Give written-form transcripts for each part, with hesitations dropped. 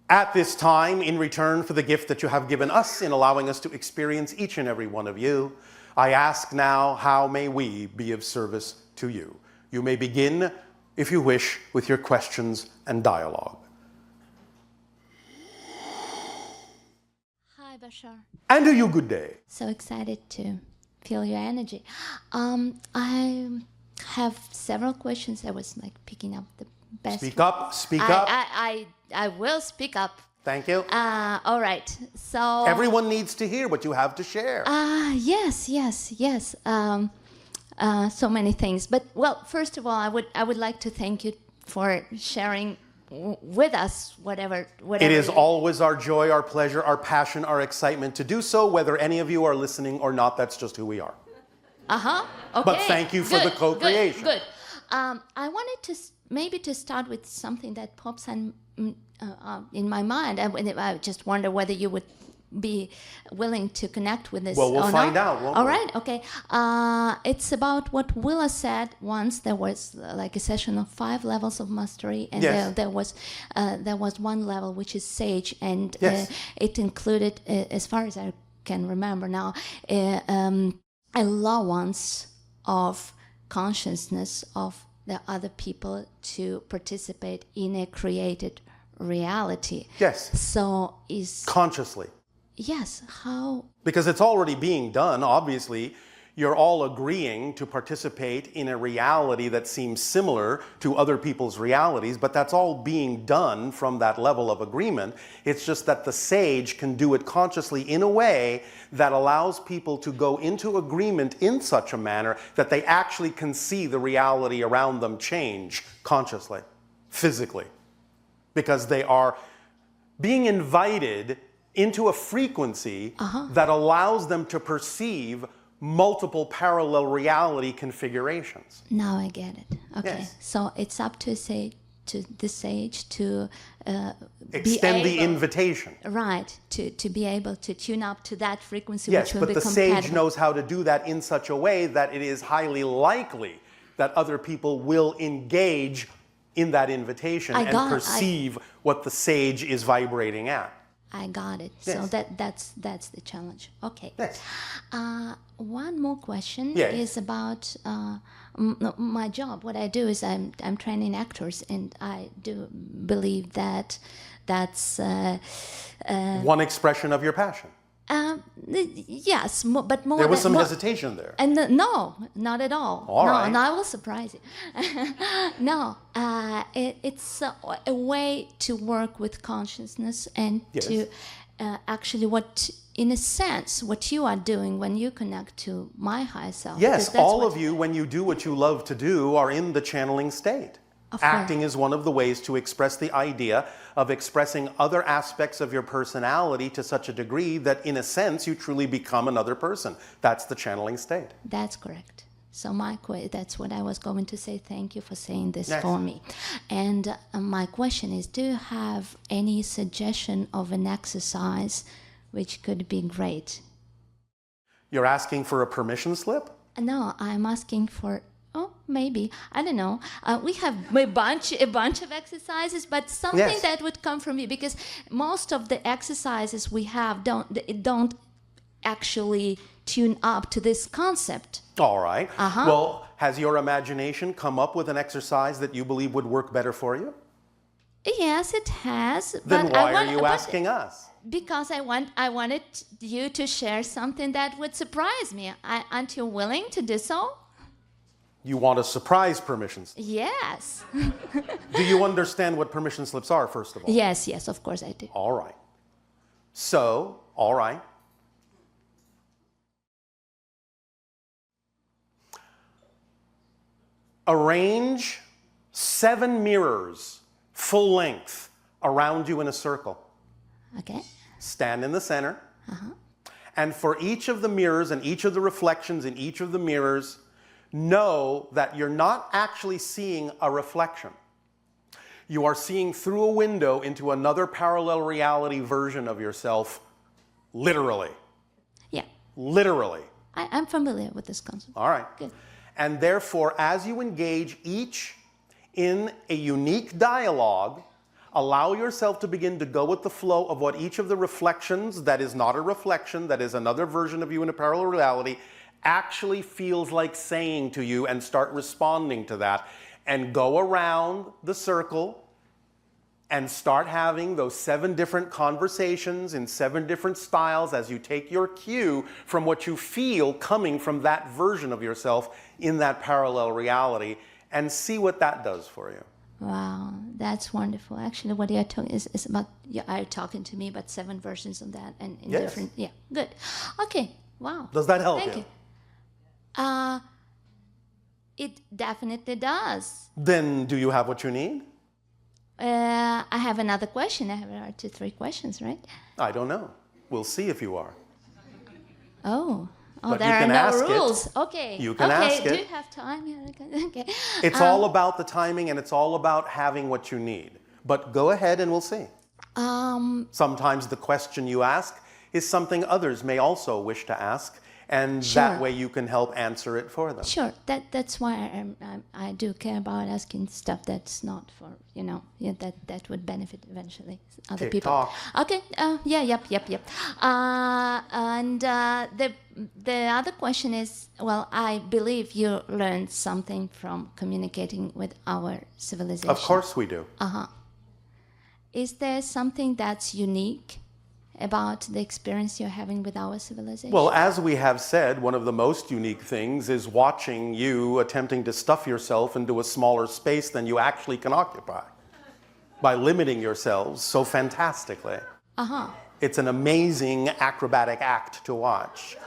At this time, in return for the gift that you have given us in allowing us to experience each and every one of you, I ask now, how may we be of service to you? You may begin, if you wish, with your questions and dialogue. Hi, Bashar. And to you, good day. So excited to feel your energy. I have several questions. I was like picking up the best. Speak up, speak up. I will speak up. Thank you. All right. So everyone needs to hear what you have to share. Yes. So many things. But well, first of all, I would like to thank you for sharing with us whatever. It is always our joy, our pleasure, our passion, our excitement to do so, whether any of you are listening or not. That's just who we are. Okay. But thank you for the co-creation. Good. I wanted to maybe to start with something that pops in my mind. I just wonder whether you would be willing to connect with this. Well, we'll find out. All right. Okay. It's about what Willa said once. There was like a session of 5 levels of mastery, and yes. there was one level which is sage, and yes. It included, as far as I can remember now, allowance of consciousness of the other people to participate in a created reality. Yes. So is consciously. Yes. How? Because it's already being done, obviously. You're all agreeing to participate in a reality that seems similar to other people's realities, but that's all being done from that level of agreement. It's just that the sage can do it consciously in a way that allows people to go into agreement in such a manner that they actually can see the reality around them change consciously, physically, because they are being invited into a frequency that allows them to perceive multiple parallel reality configurations. Now I get it. Okay. Yes. So it's up to the sage to extend the invitation. Right. To be able to tune up to that frequency, yes, which will be compatible. Yes, but the sage knows how to do that in such a way that it is highly likely that other people will engage in that invitation and perceive what the sage is vibrating at. I got it. Yes. So that's the challenge. Okay. Yes. One more question yes. is about my job. What I do is I'm training actors, and I do believe that that's one expression of your passion. Yes, but more. There was some hesitation there. And no, not at all. All right. No, I will surprise you. No, it's a way to work with consciousness and yes. to actually in a sense, what you are doing when you connect to my higher self. Yes, all of you, when you do what you love to do, are in the channeling state. Acting is one of the ways to express the idea of expressing other aspects of your personality to such a degree that, in a sense, you truly become another person. That's the channeling state. That's correct. So that's what I was going to say. Thank you for saying this yes. for me. And my question is, do you have any suggestion of an exercise which could be great? You're asking for a permission slip? No, I'm asking for... Oh, maybe. I don't know. We have a bunch of exercises, but something yes. that would come from you, because most of the exercises we have don't actually tune up to this concept. All right. Well, has your imagination come up with an exercise that you believe would work better for you? Yes, it has. Then why are you asking us? Because I wanted you to share something that would surprise me. Aren't you willing to do so? You want a surprise permission slip? Yes. Do you understand what permission slips are, first of all? Yes, of course I do. All right. So, all right. Arrange 7 mirrors, full length, around you in a circle. Okay. Stand in the center. And for each of the mirrors and each of the reflections in each of the mirrors, know that you're not actually seeing a reflection. You are seeing through a window into another parallel reality version of yourself, literally. Yeah. Literally. I'm familiar with this concept. All right. Good. And therefore, as you engage each in a unique dialogue, Allow yourself to begin to go with the flow of what each of the reflections, that is not a reflection, that is another version of you in a parallel reality, actually feels like saying to you, and start responding to that. And go around the circle and start having those 7 different conversations in 7 different styles as you take your cue from what you feel coming from that version of yourself in that parallel reality, and see what that does for you. Wow, that's wonderful. Actually, what you're talking is about, you are talking to me about 7 versions of that, and in Yes. different, yeah, good. Okay, wow. Does that help Thank you? It definitely does. Then do you have what you need? I have another question. I have 2, 3 questions, right? I don't know. We'll see if you are. Oh, But there you are can no ask it. rules. Okay. You can okay. ask Do it. you have time? Yeah, okay. It's all about the timing, and it's all about having what you need. But go ahead and we'll see. Sometimes the question you ask is something others may also wish to ask, and Sure. that way you can help answer it for them. Sure. That's why I do care about asking stuff that's not for, that would benefit eventually other people. TikTok. Okay. Yep. And the other question is, well, I believe you learned something from communicating with our civilization. Of course we do. Is there something that's unique about the experience you're having with our civilization? Well, as we have said, one of the most unique things is watching you attempting to stuff yourself into a smaller space than you actually can occupy by limiting yourselves so fantastically. It's an amazing acrobatic act to watch.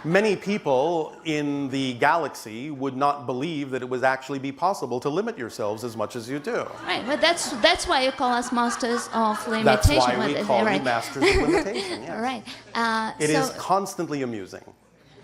Many people in the galaxy would not believe that it would actually be possible to limit yourselves as much as you do. Right, but that's why you call us masters of limitation. That's why we call right. you masters of limitation. Yes. Right. It is constantly amusing.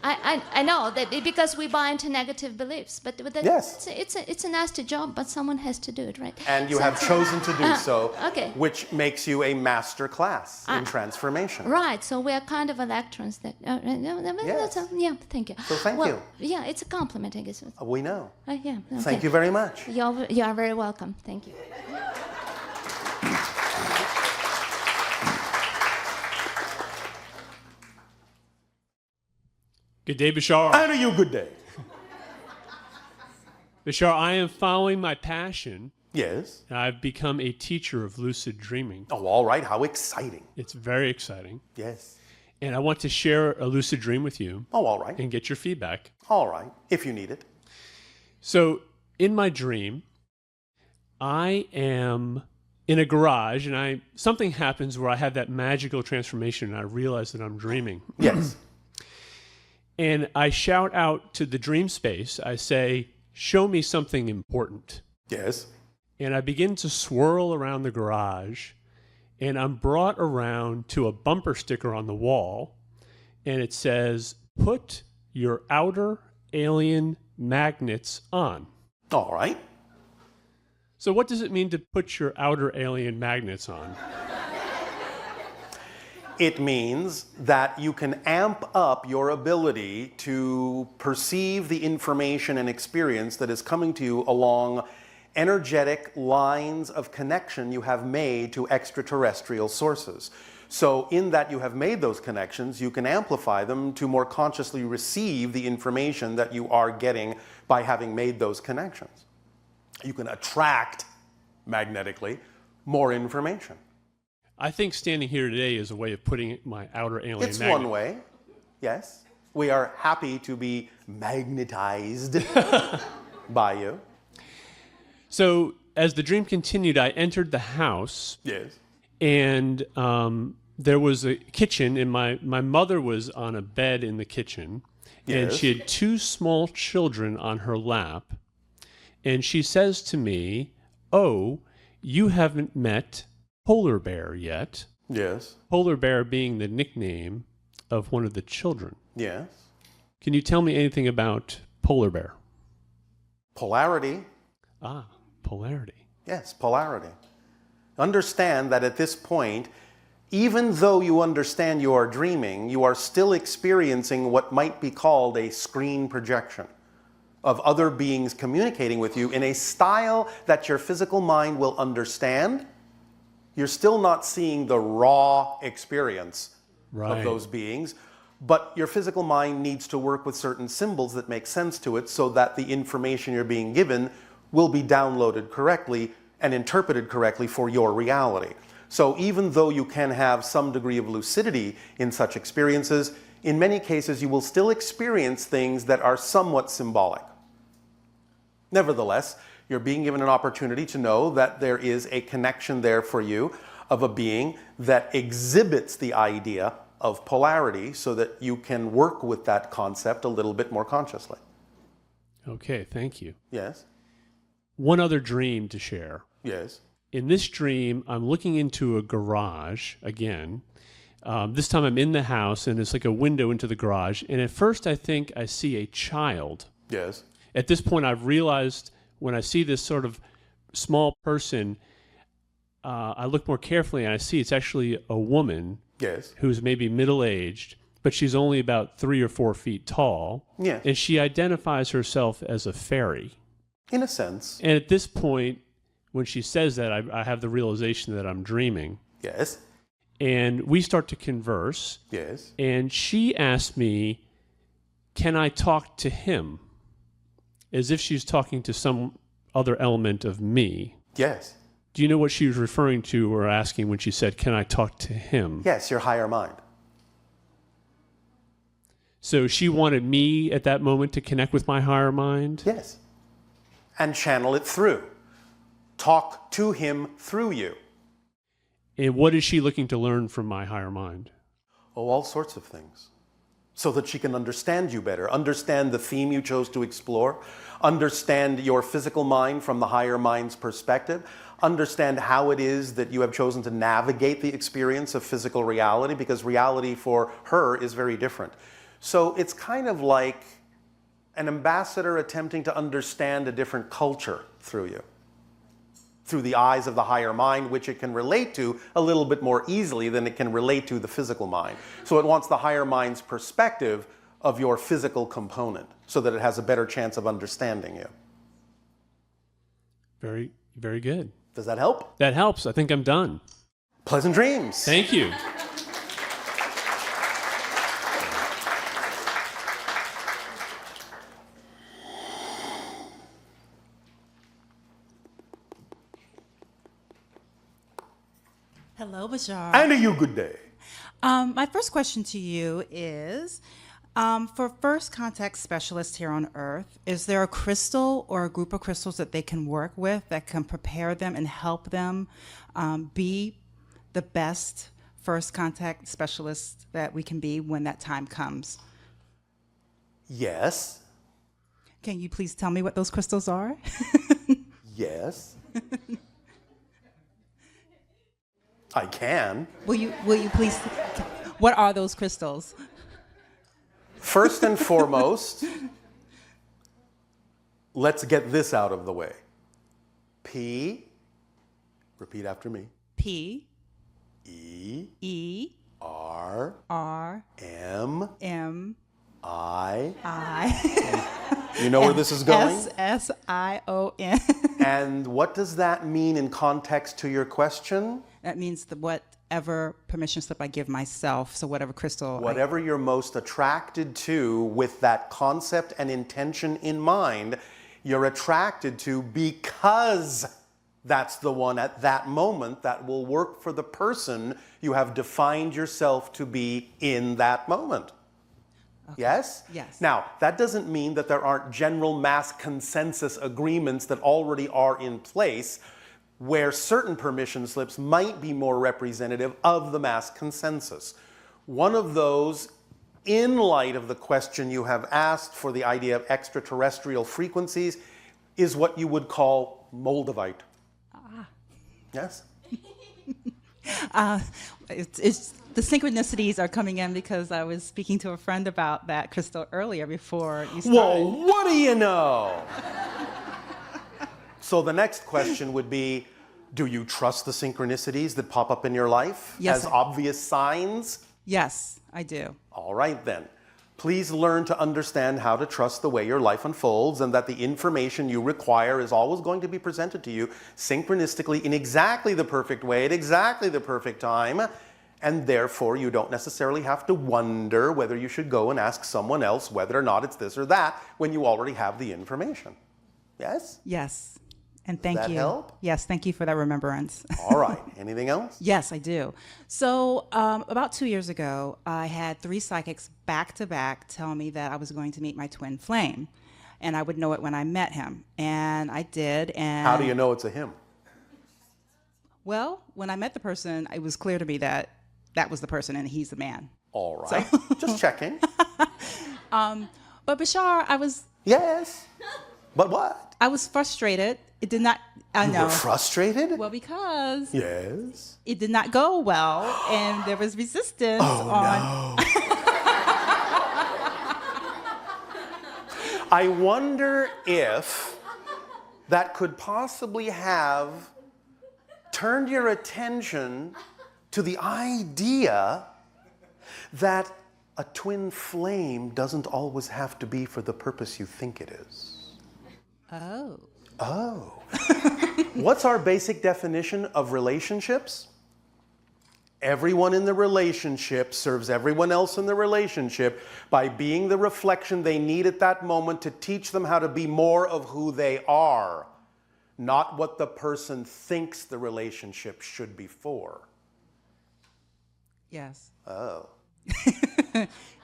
I know that because we buy into negative beliefs, but that, Yes. it's a nasty job, but someone has to do it, right? And you have chosen to do so, okay. which makes you a master class in transformation. Right, so we are kind of electrons that. Yes. Yeah, thank you. So thank you. Yeah, it's a compliment, I guess. We know. Yeah. Okay. Thank you very much. You are very welcome. Thank you. Good day, Bashar. And you good day. Bashar, I am following my passion. Yes. And I've become a teacher of lucid dreaming. Oh, all right. How exciting. It's very exciting. Yes. And I want to share a lucid dream with you Oh, all right. and get your feedback. All right. If you need it. So, in my dream, I am in a garage and something happens where I have that magical transformation and I realize that I'm dreaming. Yes. And I shout out to the dream space. I say, "Show me something important." Yes. And I begin to swirl around the garage, and I'm brought around to a bumper sticker on the wall, and it says, "Put your outer alien magnets on." All right. So what does it mean to put your outer alien magnets on? It means that you can amp up your ability to perceive the information and experience that is coming to you along energetic lines of connection you have made to extraterrestrial sources. So in that you have made those connections, you can amplify them to more consciously receive the information that you are getting by having made those connections. You can attract magnetically more information. I think standing here today is a way of putting my outer alien It's magnet. one way, yes. We are happy to be magnetized by you. So as the dream continued, I entered the house. Yes. And there was a kitchen, and my mother was on a bed in the kitchen, and Yes. she had 2 small children on her lap. And she says to me, "Oh, you haven't met Polar Bear yet." Yes. Polar Bear being the nickname of one of the children. Yes. Can you tell me anything about Polar Bear? Polarity. Ah, polarity. Yes, polarity. Understand that at this point, even though you understand you are dreaming, you are still experiencing what might be called a screen projection of other beings communicating with you in a style that your physical mind will understand you're still not seeing the raw experience Right. of those beings, but your physical mind needs to work with certain symbols that make sense to it so that the information you're being given will be downloaded correctly and interpreted correctly for your reality. So even though you can have some degree of lucidity in such experiences, in many cases you will still experience things that are somewhat symbolic. Nevertheless, you're being given an opportunity to know that there is a connection there for you of a being that exhibits the idea of polarity so that you can work with that concept a little bit more consciously. Okay, thank you. Yes? One other dream to share. Yes. In this dream, I'm looking into a garage again. This time I'm in the house, and it's like a window into the garage. And at first I think I see a child. Yes. At this point, I've realized when I see this sort of small person, I look more carefully and I see it's actually a woman Yes. who's maybe middle-aged, but she's only about 3 or 4 feet tall. Yes. And she identifies herself as a fairy. In a sense. And at this point, when she says that, I have the realization that I'm dreaming. Yes. And we start to converse. Yes. And she asked me, can I talk to him? As if she's talking to some other element of me. Yes. Do you know what she was referring to or asking when she said, can I talk to him? Yes, your higher mind. So she wanted me at that moment to connect with my higher mind? Yes. And channel it through. Talk to him through you. And what is she looking to learn from my higher mind? Oh, all sorts of things. So that she can understand you better, understand the theme you chose to explore, understand your physical mind from the higher mind's perspective, understand how it is that you have chosen to navigate the experience of physical reality, because reality for her is very different. So it's kind of like an ambassador attempting to understand a different culture through you, through the eyes of the higher mind, which it can relate to a little bit more easily than it can relate to the physical mind. So it wants the higher mind's perspective of your physical component so that it has a better chance of understanding you. Very, very good. Does that help? That helps. I think I'm done. Pleasant dreams. Thank you. Hello, Bashar. And a you good day. My first question to you is, for first contact specialists here on Earth, is there a crystal or a group of crystals that they can work with that can prepare them and help them be the best first contact specialists that we can be when that time comes? Yes. Can you please tell me what those crystals are? Yes. I can. Will you please, what are those crystals? First and foremost, let's get this out of the way. P, repeat after me. P, E, E, R, R, M, M, I. I, You know where this is going? S-S-I-O-N. And what does that mean in context to your question? That means whatever permission slip I give myself, so whatever crystal. Whatever you're most attracted to with that concept and intention in mind, you're attracted to because that's the one at that moment that will work for the person you have defined yourself to be in that moment. Okay. Yes? Yes. Now, that doesn't mean that there aren't general mass consensus agreements that already are in place where certain permission slips might be more representative of the mass consensus. One of those, in light of the question you have asked for the idea of extraterrestrial frequencies, is what you would call Moldavite. Ah. Yes? It's the synchronicities are coming in because I was speaking to a friend about that crystal earlier before you started. Whoa, what do you know? So the next question would be, do you trust the synchronicities that pop up in your life Yes, as obvious signs? Yes, I do. All right then. Please learn to understand how to trust the way your life unfolds, and that the information you require is always going to be presented to you synchronistically in exactly the perfect way at exactly the perfect time. And therefore, you don't necessarily have to wonder whether you should go and ask someone else whether or not it's this or that when you already have the information. Yes? Yes. And thank you. Does that help? Yes, thank you for that remembrance. All right. Anything else? Yes, I do. So about 2 years ago, I had 3 psychics back to back tell me that I was going to meet my twin flame, and I would know it when I met him. And I did. And How do you know it's a him? well, when I met the person, it was clear to me that that was the person and he's the man. All right. Just checking. But Bashar, I was Yes. But what? frustrated. It did not. I You know. were frustrated? Well, because Yes. it did not go well, and there was resistance on. No. I wonder if that could possibly have turned your attention to the idea that a twin flame doesn't always have to be for the purpose you think it is. Oh. Oh. What's our basic definition of relationships? Everyone in the relationship serves everyone else in the relationship by being the reflection they need at that moment to teach them how to be more of who they are, not what the person thinks the relationship should be for. Yes. Oh.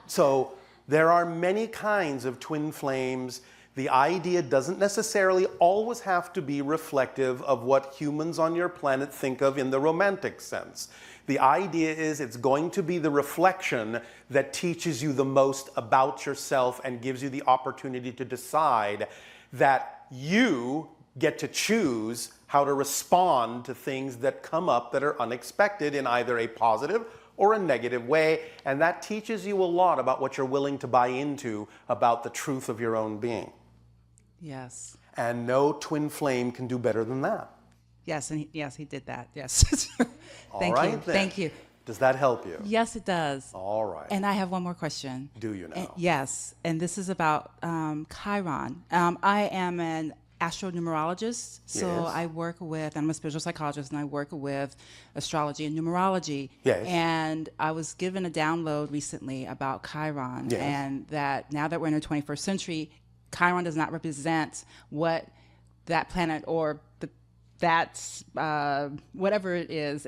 So there are many kinds of twin flames. The idea doesn't necessarily always have to be reflective of what humans on your planet think of in the romantic sense. The idea is it's going to be the reflection that teaches you the most about yourself and gives you the opportunity to decide that you get to choose how to respond to things that come up that are unexpected in either a positive or a negative way, and that teaches you a lot about what you're willing to buy into about the truth of your own being. Yes. And no twin flame can do better than that. Yes, and he did that. Yes. All Thank right, you. then. Thank you. Does that help you? Yes, it does. All right. And I have one more question. Do you now? Yes, and this is about Chiron. I am an astronumerologist, so Yes. I work with, I'm a spiritual psychologist, and I work with astrology and numerology. Yes. And I was given a download recently about Chiron, Yes. and that now that we're in the 21st century, Chiron does not represent what that planet or that's whatever it is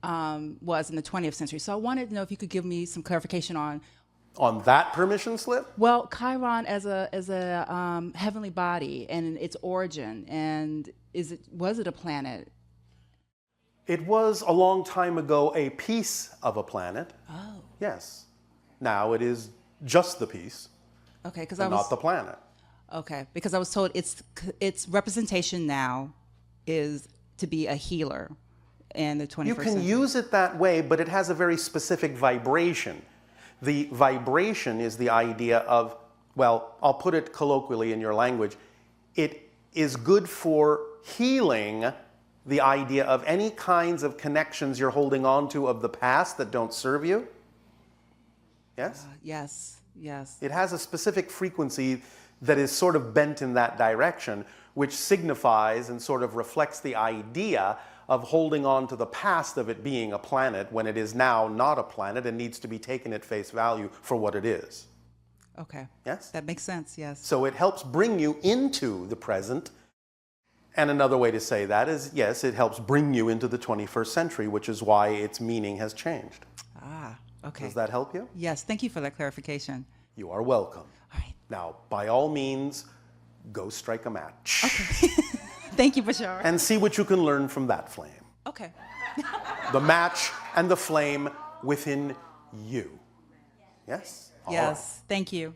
was in the 20th century. So I wanted to know if you could give me some clarification On that permission slip? well, Chiron as a heavenly body and its origin, and was it a planet? It was a long time ago a piece of a planet. Oh, Yes. Now it is just the piece, okay. Because and not the planet. okay, because I was told its representation now is to be a healer in the 21st You can century. use it that way, but it has a very specific vibration. The vibration is the idea of, well, I'll put it colloquially in your language, it is good for healing the idea of any kinds of connections you're holding on to of the past that don't serve you. Yes? Yes, yes. It has a specific frequency that is sort of bent in that direction, which signifies and sort of reflects the idea of holding on to the past of it being a planet when it is now not a planet and needs to be taken at face value for what it is. Okay. Yes? That makes sense, yes. So it helps bring you into the present. And another way to say that is, yes, it helps bring you into the 21st century, which is why its meaning has changed. Ah, okay. Does that help you? Yes, thank you for that clarification. You are welcome. All right. Now, by all means, go strike a match. Thank you, Bashar. And see what you can learn from that flame. Okay. The match and the flame within you. Yes? All right. Yes, thank you.